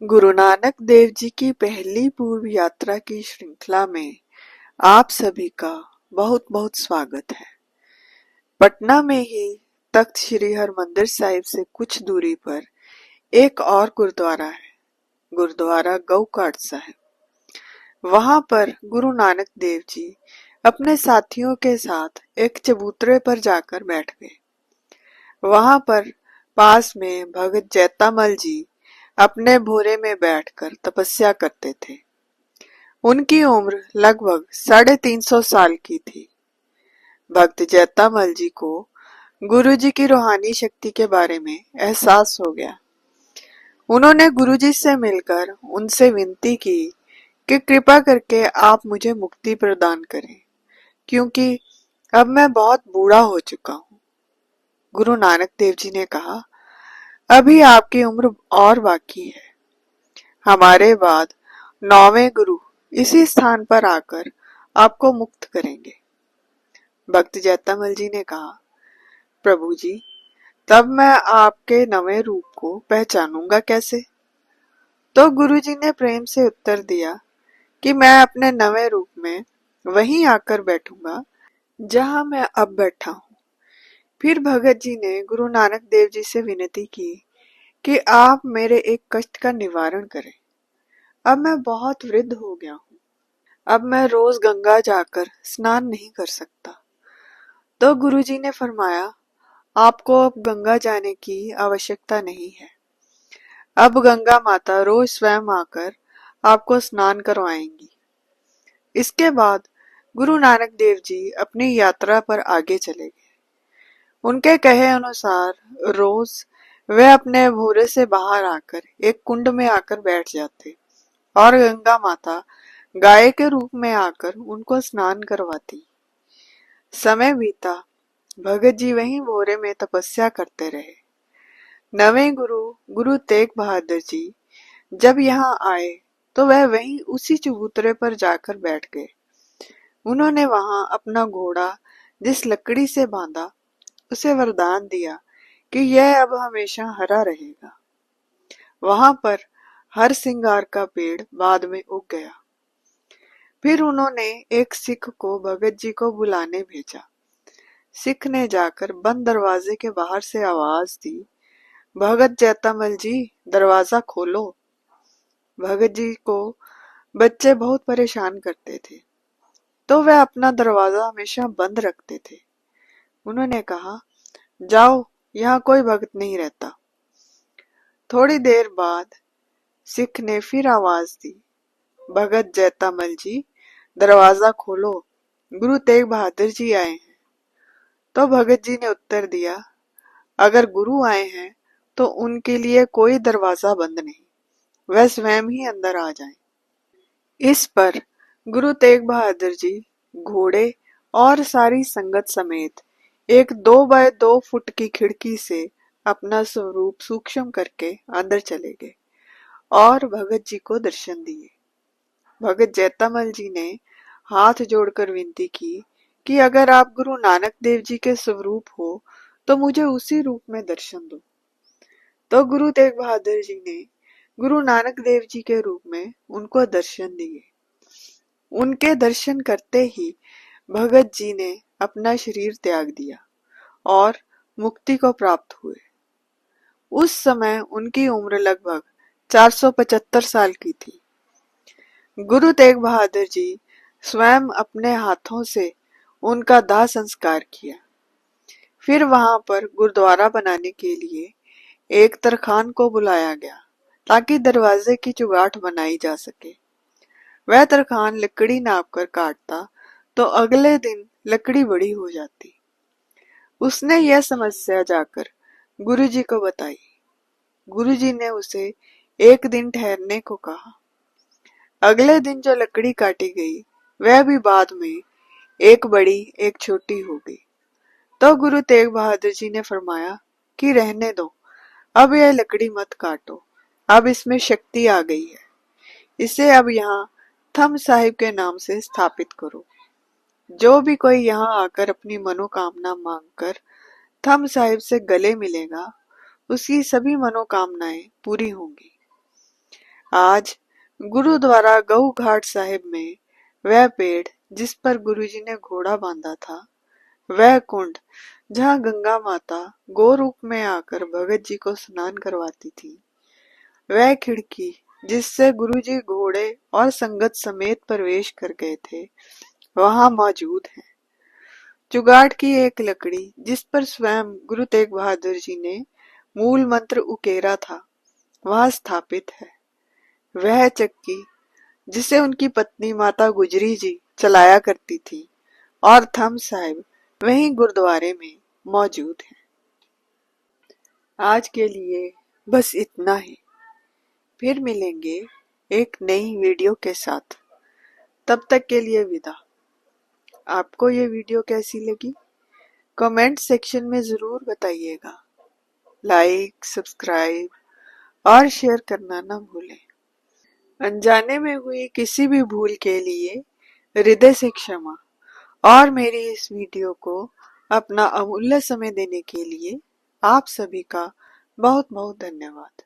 गुरु नानक देव जी की पहली पूर्व यात्रा की श्रृंखला में आप सभी का बहुत बहुत स्वागत है। पटना में ही तख्त श्री हरमंदिर साहिब से कुछ दूरी पर एक और गुरुद्वारा है, गुरुद्वारा गौकाट साहिब। वहां पर गुरु नानक देव जी अपने साथियों के साथ एक चबूतरे पर जाकर बैठ गए। वहां पर पास में भगत जैतामल जी अपने भोरे में बैठकर तपस्या करते थे। उनकी उम्र लगभग 350 साल की थी। भक्त जैतामल जी को गुरु जी की रूहानी शक्ति के बारे में एहसास हो गया। उन्होंने गुरु जी से मिलकर उनसे विनती की कि कृपा करके आप मुझे मुक्ति प्रदान करें, क्योंकि अब मैं बहुत बूढ़ा हो चुका हूँ। गुरु नानक देव जी ने कहा, अभी आपकी उम्र और बाकी है। हमारे बाद 9वें गुरु इसी स्थान पर आकर आपको मुक्त करेंगे। भक्त जैतामल जी ने कहा, प्रभु जी, तब मैं आपके नवे रूप को पहचानूंगा कैसे? तो गुरु जी ने प्रेम से उत्तर दिया कि मैं अपने नवे रूप में वहीं आकर बैठूंगा जहां मैं अब बैठा हूँ। फिर भगत जी ने गुरु नानक देव जी से विनती की कि आप मेरे एक कष्ट का निवारण करें। अब मैं बहुत वृद्ध हो गया हूँ। अब मैं रोज गंगा जाकर स्नान नहीं कर सकता। तो गुरुजी ने फरमाया, आपको अब गंगा जाने की आवश्यकता नहीं है। अब गंगा माता रोज स्वयं आकर आपको स्नान करवाएंगी। इसके बाद गुरु नानक देव जी अपनी यात्रा पर आगे चले गए। उनके कहे अनुसार रोज वे अपने भोरे से बाहर आकर एक कुंड में आकर बैठ जाते और गंगा माता गाय के रूप में आकर उनको स्नान करवाती। समय बीता, भगत जी वहीं भोरे में तपस्या करते रहे। नवे गुरु गुरु तेग बहादुर जी जब यहाँ आए तो वह वहीं उसी चबूतरे पर जाकर बैठ गए। उन्होंने वहां अपना घोड़ा जिस लकड़ी से बांधा उसे वरदान दिया कि यह अब हमेशा हरा रहेगा। वहां पर हर सिंगार का पेड़ बाद में उग गया। फिर उन्होंने एक सिख को भगत जी को बुलाने भेजा। सिख ने जाकर बंद दरवाजे के बाहर से आवाज दी, भगत जैतामल जी, दरवाजा खोलो। भगत जी को बच्चे बहुत परेशान करते थे, तो वह अपना दरवाजा हमेशा बंद रखते थे। उन्होंने कहा, जाओ, यहाँ कोई भगत नहीं रहता। थोड़ी देर बाद सिख ने फिर आवाज दी, भगत जैतामल जी, दरवाजा खोलो, गुरु तेग बहादुर जी आए हैं। तो भगत जी ने उत्तर दिया, अगर गुरु आए हैं तो उनके लिए कोई दरवाजा बंद नहीं, वह स्वयं ही अंदर आ जाएं। इस पर गुरु तेग बहादुर जी घोड़े और सारी संगत समेत एक 2 बाय 2 फुट की खिड़की से अपना स्वरूप सूक्ष्म करके अंदर चले गए और भगत जी को दर्शन दिए। भगत जैतामल जी ने हाथ जोड़कर विनती की कि अगर आप गुरु नानक देव जी के स्वरूप हो तो मुझे उसी रूप में दर्शन दो। तो गुरु तेग बहादुर जी ने गुरु नानक देव जी के रूप में उनको दर्शन दिए। उनके दर्शन करते ही भगत जी ने अपना शरीर त्याग दिया और मुक्ति को प्राप्त हुए। उस समय उनकी उम्र लगभग 475 साल की थी। गुरु तेग बहादुर जी स्वयं अपने हाथों से उनका दाह संस्कार किया। फिर वहां पर गुरुद्वारा बनाने के लिए एक तरखान को बुलाया गया ताकि दरवाजे की चुगाठ बनाई जा सके। वह तरखान लकड़ी नाप कर काटता तो अगले दिन लकड़ी बड़ी हो जाती। उसने यह समस्या जाकर गुरुजी को बताई। गुरुजी ने उसे एक दिन ठहरने को कहा। अगले दिन जो लकड़ी काटी गई वह भी बाद में एक बड़ी एक छोटी हो गई। तो गुरु तेग बहादुर जी ने फरमाया कि रहने दो, अब यह लकड़ी मत काटो, अब इसमें शक्ति आ गई है, इसे अब यहाँ थम साहिब के नाम से स्थापित करो। जो भी कोई यहाँ आकर अपनी मनोकामना मांगकर थम साहिब से गले मिलेगा उसकी सभी मनोकामनाएं पूरी होंगी। आज गुरुद्वारा गऊ घाट साहिब में वह पेड़ जिस पर गुरुजी ने घोड़ा बांधा था, वह कुंड जहाँ गंगा माता गौ रूप में आकर भगत जी को स्नान करवाती थी, वह खिड़की जिससे गुरुजी घोड़े और संगत समेत प्रवेश कर गए थे, वहां मौजूद है। जुगाड़ की एक लकड़ी जिस पर स्वयं गुरु तेग बहादुर जी ने मूल मंत्र उकेरा था, वहां स्थापित है। वह चक्की जिसे उनकी पत्नी माता गुजरी जी चलाया करती थी और थंब साहिब वहीं गुरुद्वारे में मौजूद है। आज के लिए बस इतना ही। फिर मिलेंगे एक नई वीडियो के साथ। तब तक के लिए विदा। आपको ये वीडियो कैसी लगी कमेंट सेक्शन में जरूर बताइएगा। लाइक, सब्सक्राइब और शेयर करना ना भूलें। अनजाने में हुई किसी भी भूल के लिए हृदय से क्षमा और मेरी इस वीडियो को अपना अमूल्य समय देने के लिए आप सभी का बहुत बहुत धन्यवाद।